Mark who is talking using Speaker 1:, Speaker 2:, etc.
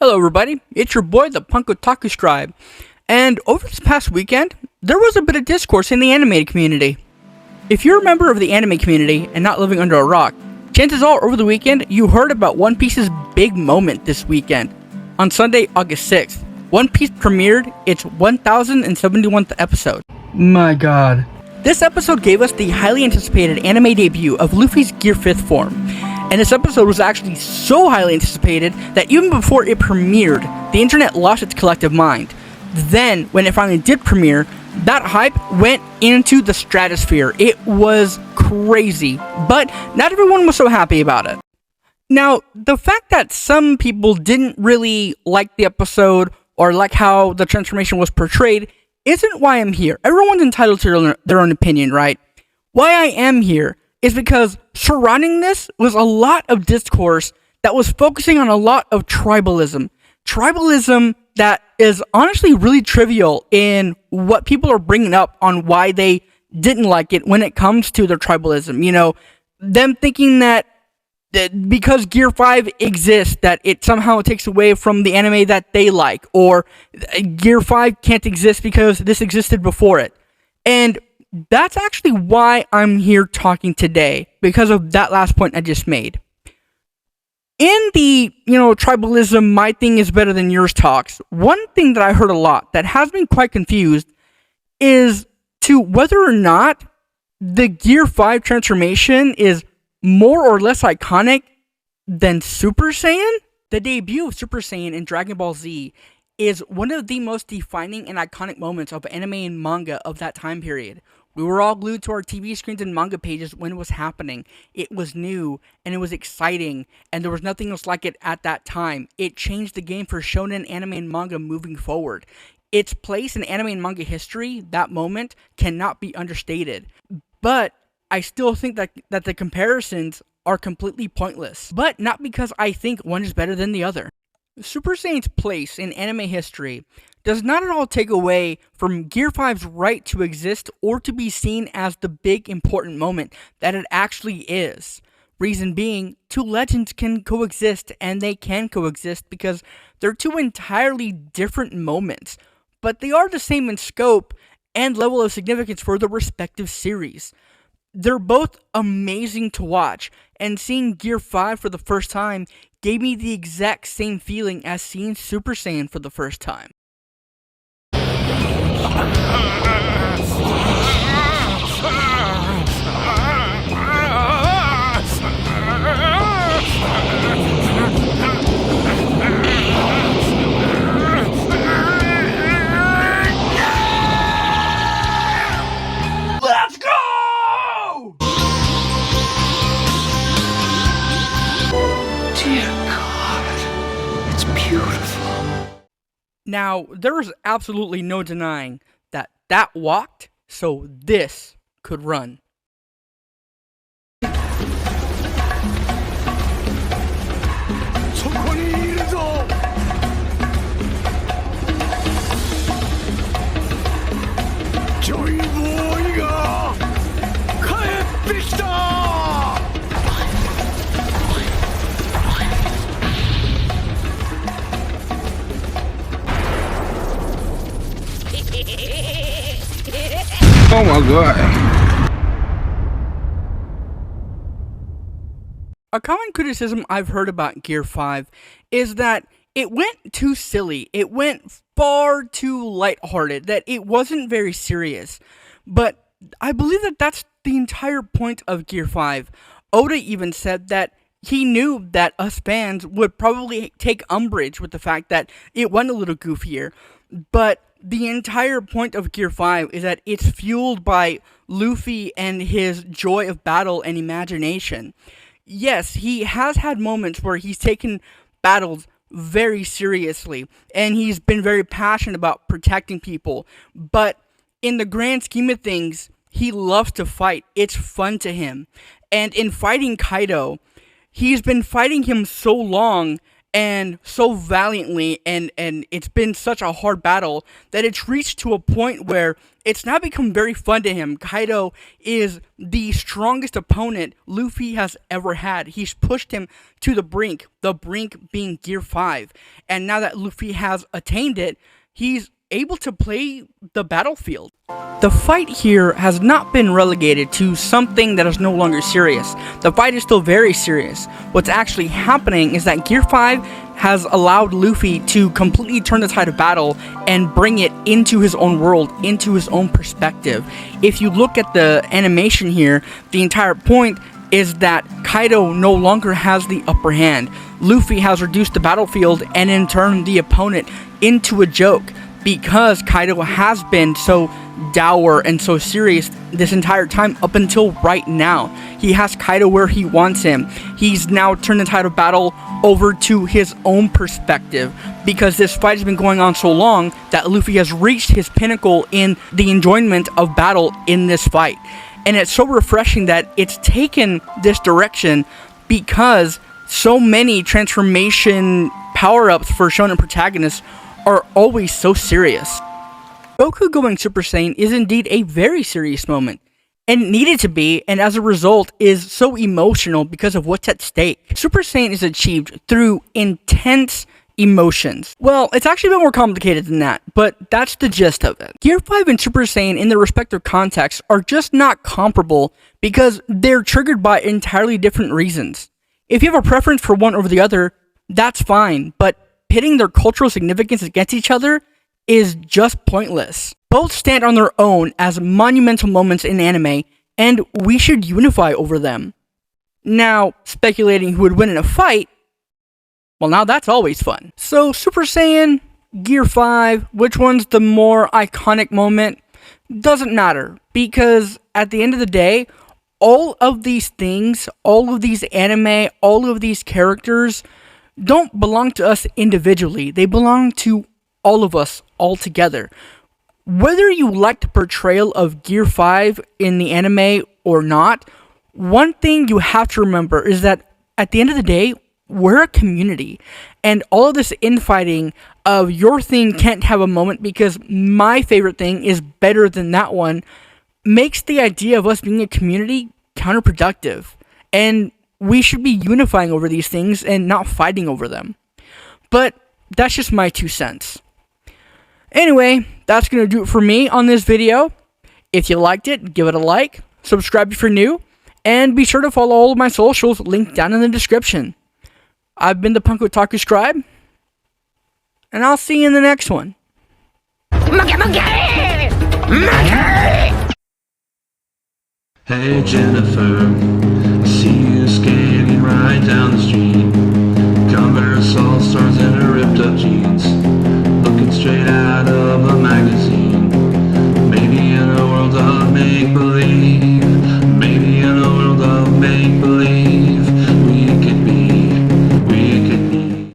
Speaker 1: Hello, everybody. It's your boy, the Punk Otaku Scribe. And over this past weekend, there was a bit of discourse in the anime community. If you're a member of the anime community and not living under a rock, chances are over the weekend you heard about One Piece's big moment this weekend. On Sunday, August 6th, One Piece premiered its 1071th episode. My god. This episode gave us the highly anticipated anime debut of Luffy's Gear 5th form. And this episode was actually so highly anticipated that even before it premiered, the internet lost its collective mind. Then, when it finally did premiere, that hype went into the stratosphere. It was crazy, but not everyone was so happy about it. Now, the fact that some people didn't really like the episode or like how the transformation was portrayed isn't why I'm here. Everyone's entitled to their own opinion, right? Why I am here is because surrounding this was a lot of discourse that was focusing on a lot of tribalism. Tribalism that is honestly really trivial in what people are bringing up on why they didn't like it when it comes to their tribalism. You know, them thinking that because Gear 5 exists, that it somehow takes away from the anime that they like, or Gear 5 can't exist because this existed before it. And that's actually why I'm here talking today, because of that last point I just made. In the, tribalism, my thing is better than yours talks, one thing that I heard a lot that has been quite confused is to whether or not the Gear 5 transformation is more or less iconic than Super Saiyan. The debut of Super Saiyan in Dragon Ball Z is one of the most defining and iconic moments of anime and manga of that time period. We were all glued to our TV screens and manga pages when it was happening. It was new, and it was exciting, and there was nothing else like it at that time. It changed the game for shonen anime and manga moving forward. Its place in anime and manga history, that moment, cannot be understated. But I still think that the comparisons are completely pointless. But not because I think one is better than the other. Super Saiyan's place in anime history does not at all take away from Gear 5's right to exist or to be seen as the big important moment that it actually is. Reason being, two legends can coexist, and they can coexist because they're two entirely different moments, but they are the same in scope and level of significance for the respective series. They're both amazing to watch, and seeing Gear 5 for the first time gave me the exact same feeling as seeing Super Saiyan for the first time. Let's go!
Speaker 2: Dear God, it's beautiful.
Speaker 1: Now, there is absolutely no denying that walked, so this could run.
Speaker 3: Joy Boy ga kaette kita!
Speaker 2: Oh my God.
Speaker 1: A common criticism I've heard about Gear 5 is that it went too silly. It went far too lighthearted, that it wasn't very serious. But I believe that that's the entire point of Gear 5. Oda even said that he knew that us fans would probably take umbrage with the fact that it went a little goofier. But the entire point of Gear 5 is that it's fueled by Luffy and his joy of battle and imagination. Yes, he has had moments where he's taken battles very seriously, and he's been very passionate about protecting people, but in the grand scheme of things, he loves to fight. It's fun to him. And in fighting Kaido, he's been fighting him so long, and so valiantly, and it's been such a hard battle that it's reached to a point where it's now become very fun to him. Kaido is the strongest opponent Luffy has ever had. He's pushed him to the brink being Gear 5. And now that Luffy has attained it, he's able to play the battlefield. The fight here has not been relegated to something that is no longer serious. The fight is still very serious. What's actually happening is that Gear 5 has allowed Luffy to completely turn the tide of battle and bring it into his own world, into his own perspective. If you look at the animation here, the entire point is that Kaido no longer has the upper hand. Luffy has reduced the battlefield and in turn the opponent into a joke, because Kaido has been so dour and so serious this entire time up until right now. He has Kaido where he wants him. He's now turned the tide of battle over to his own perspective, because this fight has been going on so long that Luffy has reached his pinnacle in the enjoyment of battle in this fight. And it's so refreshing that it's taken this direction, because so many transformation power-ups for shonen protagonists are always so serious. Goku going Super Saiyan is indeed a very serious moment, and needed to be, and as a result is so emotional because of what's at stake. Super Saiyan is achieved through intense emotions. Well, it's actually a bit more complicated than that, but that's the gist of it. Gear 5 and Super Saiyan in their respective contexts are just not comparable because they're triggered by entirely different reasons. If you have a preference for one over the other, that's fine, but pitting their cultural significance against each other is just pointless. Both stand on their own as monumental moments in anime, and we should unify over them. Now, speculating who would win in a fight, well, now that's always fun. So, Super Saiyan, Gear 5, which one's the more iconic moment? Doesn't matter, because at the end of the day, all of these things, all of these anime, all of these characters don't belong to us individually. They belong to all of us all together. Whether you like the portrayal of Gear 5 in the anime or not, one thing you have to remember is that at the end of the day, we're a community. And all of this infighting of your thing can't have a moment because my favorite thing is better than that one makes the idea of us being a community counterproductive. And we should be unifying over these things and not fighting over them. But that's just my 2 cents. Anyway, that's going to do it for me on this video. If you liked it, give it a like, subscribe if you're new, and be sure to follow all of my socials linked down in the description. I've been the Punk Otaku Scribe, and I'll see you in the next one.
Speaker 4: Hey Jennifer, I see you skating right down the street. Converse all stars in her ripped up jeans.